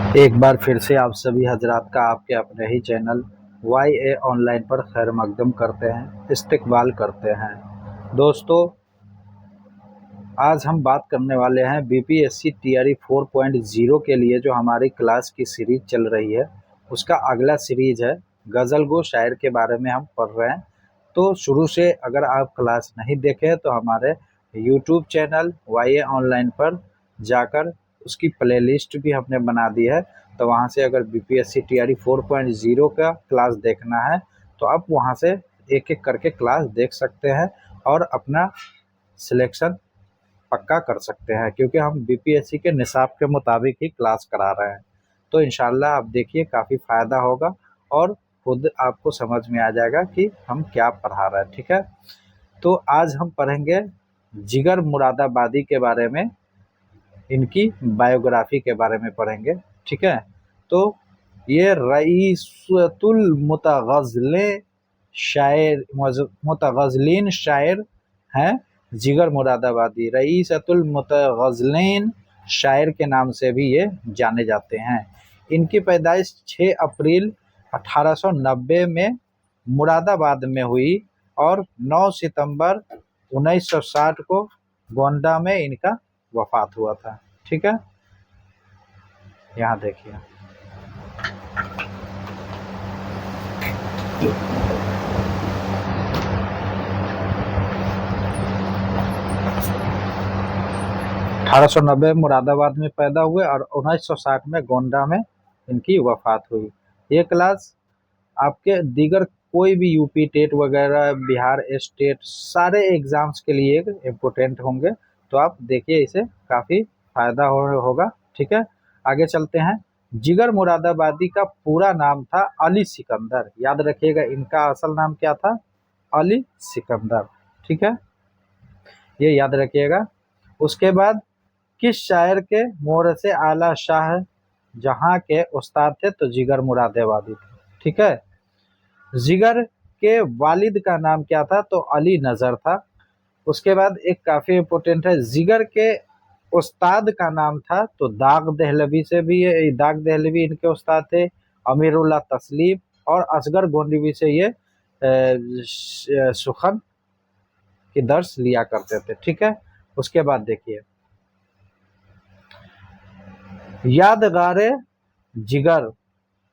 एक बार फिर से आप सभी हजरात का आपके अपने ही चैनल वाई ए ऑनलाइन पर खैर मकदम करते हैं, इस्तकबाल करते हैं। दोस्तों, आज हम बात करने वाले हैं बीपीएससी टीआरई 4.0 के लिए जो हमारी क्लास की सीरीज चल रही है, उसका अगला सीरीज है गज़ल गो शायर के बारे में हम पढ़ रहे हैं। तो शुरू से अगर आप क्लास नहीं देखे तो हमारे यूट्यूब चैनल वाई ए ऑनलाइन पर जाकर उसकी प्लेलिस्ट भी हमने बना दी है। तो वहाँ से अगर बीपीएससी टीआरई 4.0 का क्लास देखना है तो आप वहाँ से एक एक करके क्लास देख सकते हैं और अपना सिलेक्शन पक्का कर सकते हैं, क्योंकि हम बीपीएससी के निसाब के मुताबिक ही क्लास करा रहे हैं। तो इंशाल्लाह आप देखिए, काफ़ी फ़ायदा होगा और खुद आपको समझ में आ जाएगा कि हम क्या पढ़ा रहे हैं। ठीक है, तो आज हम पढ़ेंगे जिगर मुरादाबादी के बारे में, इनकी बायोग्राफी के बारे में पढ़ेंगे। ठीक है, तो ये रईसतुल मुतगज़्ज़िलीन शायर हैं। जिगर मुरादाबादी रईसतुल मुतगज़्ज़िलीन शायर के नाम से भी ये जाने जाते हैं। इनकी पैदाइश 6 अप्रैल 1890 में मुरादाबाद में हुई और 9 सितंबर 1960 को गोंडा में इनका वफात हुआ था। ठीक है, यहाँ देखिए। अठारह सौ नब्बे मुरादाबाद में पैदा हुए और 1960 में गोंडा में इनकी वफात हुई। ये क्लास आपके दीगर कोई भी यूपी टेट वगैरह, बिहार स्टेट, सारे एग्जाम्स के लिए इम्पोर्टेंट होंगे। तो आप देखिए, इसे काफ़ी फायदा होगा। ठीक है, आगे चलते हैं। जिगर मुरादाबादी का पूरा नाम था अली सिकंदर। याद रखिएगा, इनका असल नाम क्या था? अली सिकंदर। ठीक है, ये याद रखिएगा। उसके बाद किस शायर के मोरसे आला शाह जहाँ के उस्ताद थे? तो जिगर मुरादाबादी थे। ठीक है, जिगर के वालिद का नाम क्या था? तो अली नज़र था। उसके बाद एक काफ़ी इम्पोर्टेंट है, जिगर के उस्ताद का नाम था तो दाग दहलवी से भी ये, दाग दहलवी इनके उस्ताद थे। अमीरुल्लाह तस्लीम और असगर गोंडवी से ये सुखन की दर्स लिया करते थे। ठीक है, उसके बाद देखिए, यादगारे जिगर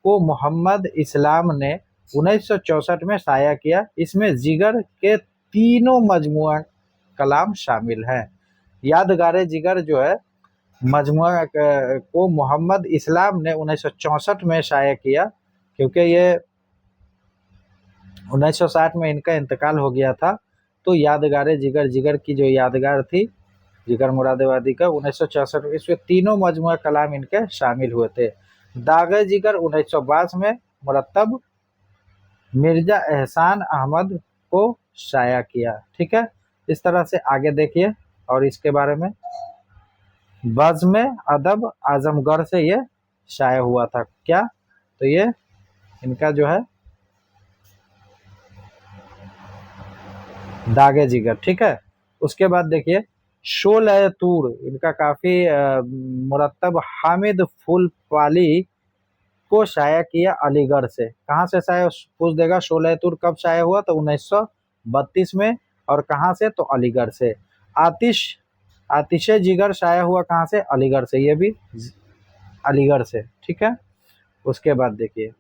को मोहम्मद इस्लाम ने 1964 में शाया किया। इसमें जिगर के तीनों मजमुआ कलाम शामिल हैं। यादगारे जिगर जो है मजमुआ को मोहम्मद इस्लाम ने 1964 में शाया किया, क्योंकि ये 1960 में इनका इंतकाल हो गया था। तो यादगारे जिगर, जिगर की जो यादगार थी जिगर मुरादाबादी का, 1964 में इसमें तीनों मजमुआ कलाम इनके शामिल हुए थे। दागे जिगर 1922 में मुरतब मिर्जा एहसान अहमद को शाया किया। ठीक है, इस तरह से आगे देखिए। और इसके बारे में बज़्म अदब आजमगढ़ से ये शाया हुआ था। क्या? तो ये इनका जो है दागे जिगर। ठीक है, उसके बाद देखिए, शोले तूर इनका काफ़ी मुरतब हामिद फुलपाली को शाया किया अलीगढ़ से। कहाँ से शाया पूछ देगा? शोले तूर कब शाया हुआ? तो 1932 में। और कहाँ से? तो अलीगढ़ से। आतिशे जिगर शाया हुआ कहाँ से? अलीगढ़ से। ये भी अलीगढ़ से। ठीक है, उसके बाद देखिए,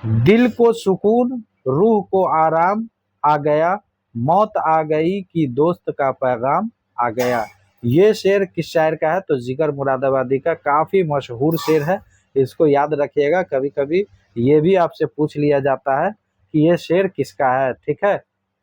दिल को सुकून रूह को आराम आ गया, मौत आ गई कि दोस्त का पैगाम आ गया। ये शेर किस शायर का है? तो जिगर मुरादाबादी का। काफ़ी मशहूर शेर है, इसको याद रखिएगा। कभी कभी ये भी आपसे पूछ लिया जाता है कि ये शेर किसका है। ठीक है,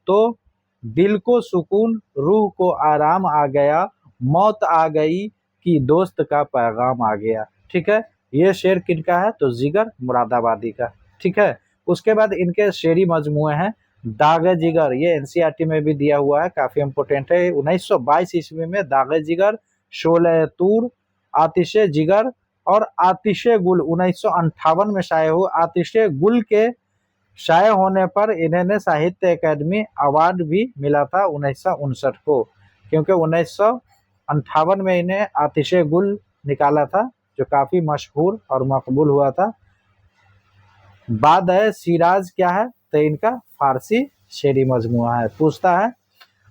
तो दिल को सुकून रूह को आराम आ गया, मौत आ गई कि दोस्त का पैगाम आ गया। ठीक है, ये शेर किनका है? तो जिगर मुरादाबादी का। ठीक है, उसके बाद इनके शेरी मजमुए हैं। दागे जिगर, ये एनसीईआरटी में भी दिया हुआ है, काफ़ी इम्पोर्टेंट है। 1922 ईस्वी में दागे जिगर, शोले तूर, आतिशे जिगर और आतिशे गुल 1958 में शाये हुए। आतिशे गुल के शाये होने पर इन्हें साहित्य अकादमी अवार्ड भी मिला था 1959 को, क्योंकि 1958 में इन्हें आतिशे गुल निकाला था जो काफ़ी मशहूर और मकबूल हुआ था। बाद है सिराज क्या है, तो इनका फारसी शेरी मजमुआ है। पूछता है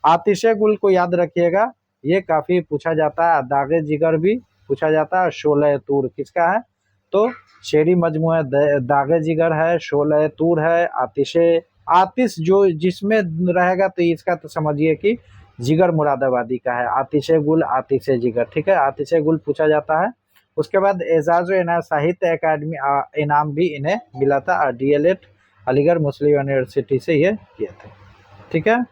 आतिशे गुल को याद रखिएगा, ये काफ़ी पूछा जाता है। दागे जिगर भी पूछा जाता है। शोले तूर किसका है, तो शेरी मजमुआ दागे जिगर है, शोले तूर है, आतिश जो जिसमें रहेगा तो इसका तो समझिए कि जिगर मुरादाबादी का है। आतिशे गुल, आतिशे जिगर, ठीक है, आतिशे गुल पूछा जाता है। उसके बाद एजाज इनायत साहित्य अकादमी इनाम भी इन्हें मिला था। DLED अलीगढ़ मुस्लिम यूनिवर्सिटी से ये किए थे, ठीक है।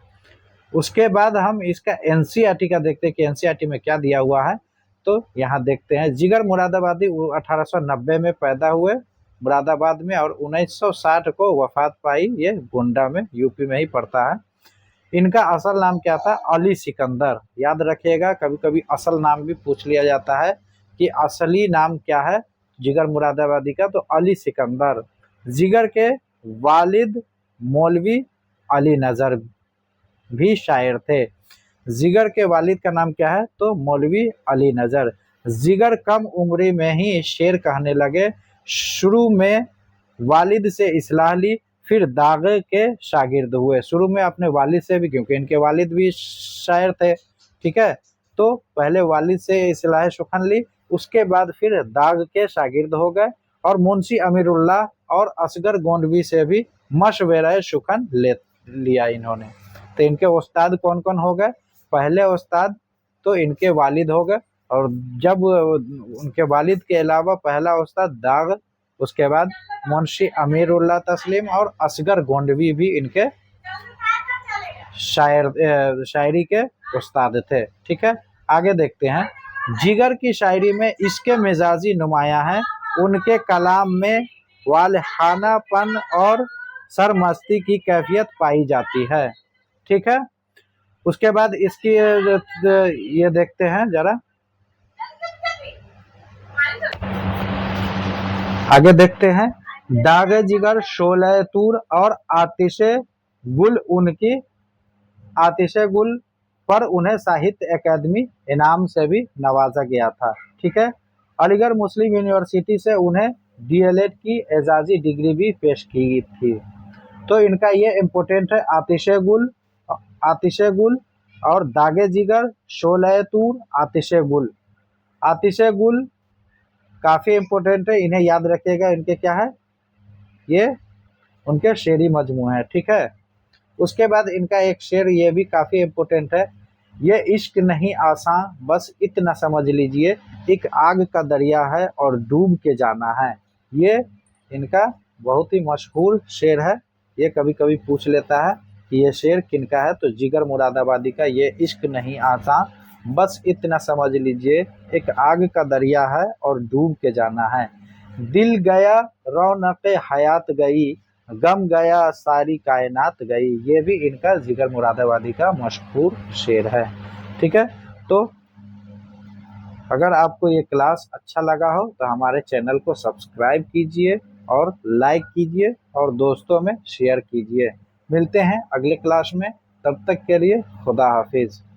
उसके बाद हम इसका NCERT का देखते हैं कि NCERT में क्या दिया हुआ है। तो यहाँ देखते हैं जिगर मुरादाबादी 1890 में पैदा हुए मुरादाबाद में और 1960 को वफात पाई। ये गोंडा में, यूपी में ही पड़ता है। इनका असल नाम क्या था, अली सिकंदर। याद रखिएगा, कभी कभी असल नाम भी पूछ लिया जाता है कि असली नाम क्या है जिगर मुरादाबादी का, तो अली सिकंदर। जिगर के वालिद मौलवी अली नजर भी शायर थे। जिगर के वालिद का नाम क्या है, तो मौलवी अली नजर। जिगर कम उम्र में ही शेर कहने लगे। शुरू में वालिद से इस्लाह ली, फिर दागे के शागिर्द हुए। शुरू में अपने वालिद से भी, क्योंकि इनके वालिद भी शायर थे, ठीक है, तो पहले वालिद से इस्लाह सुखन ली, उसके बाद फिर दाग के शागिर्द हो गए और मुंशी अमीरुल्लाह और असगर गोंडवी से भी मशवरा सुखन लिया इन्होंने। तो इनके उस्ताद कौन कौन हो गए, पहले उस्ताद तो इनके वालिद हो गए, और जब उनके वालिद के अलावा पहला उस्ताद दाग, उसके बाद मुंशी अमीरुल्लाह तस्लीम और असगर गोंडवी भी इनके शायरी के उस्ताद थे, ठीक है। आगे देखते हैं, जिगर की शायरी में इसके मिजाजी नुमाया है। उनके कलाम में वालहानापन और सरमस्ती की कैफियत पाई जाती है, ठीक है। उसके बाद इसकी ये देखते हैं जरा, आगे देखते हैं, दागे जिगर, शोले तूर और आतिशे गुल आतिशे गुल पर उन्हें साहित्य अकादमी इनाम से भी नवाजा गया था, ठीक है। अलीगढ़ मुस्लिम यूनिवर्सिटी से उन्हें DLED की एजाजी डिग्री भी पेश की थी। तो इनका ये इम्पोर्टेंट है, आतिशे गुल और दागे जिगर, शोले तूर, आतिशे गुल काफ़ी इम्पोर्टेंट है, इन्हें याद रखिएगा। इनके क्या है, ये उनके शेरी मजमू है, ठीक है। उसके बाद इनका एक शेर ये भी काफ़ी इम्पोर्टेंट है, ये इश्क नहीं आसान बस इतना समझ लीजिए, एक आग का दरिया है और डूब के जाना है। ये इनका बहुत ही मशहूर शेर है, ये कभी कभी पूछ लेता है कि ये शेर किनका है, तो जिगर मुरादाबादी का, ये इश्क नहीं आसान बस इतना समझ लीजिए, एक आग का दरिया है और डूब के जाना है। दिल गया रौनक़े हयात गई, गम गया सारी कायनात गई। ये भी इनका जिगर मुरादाबादी का मशहूर शेर है, ठीक है। तो अगर आपको ये क्लास अच्छा लगा हो तो हमारे चैनल को सब्सक्राइब कीजिए और लाइक कीजिए और दोस्तों में शेयर कीजिए। मिलते हैं अगले क्लास में, तब तक के लिए खुदा हाफिज़।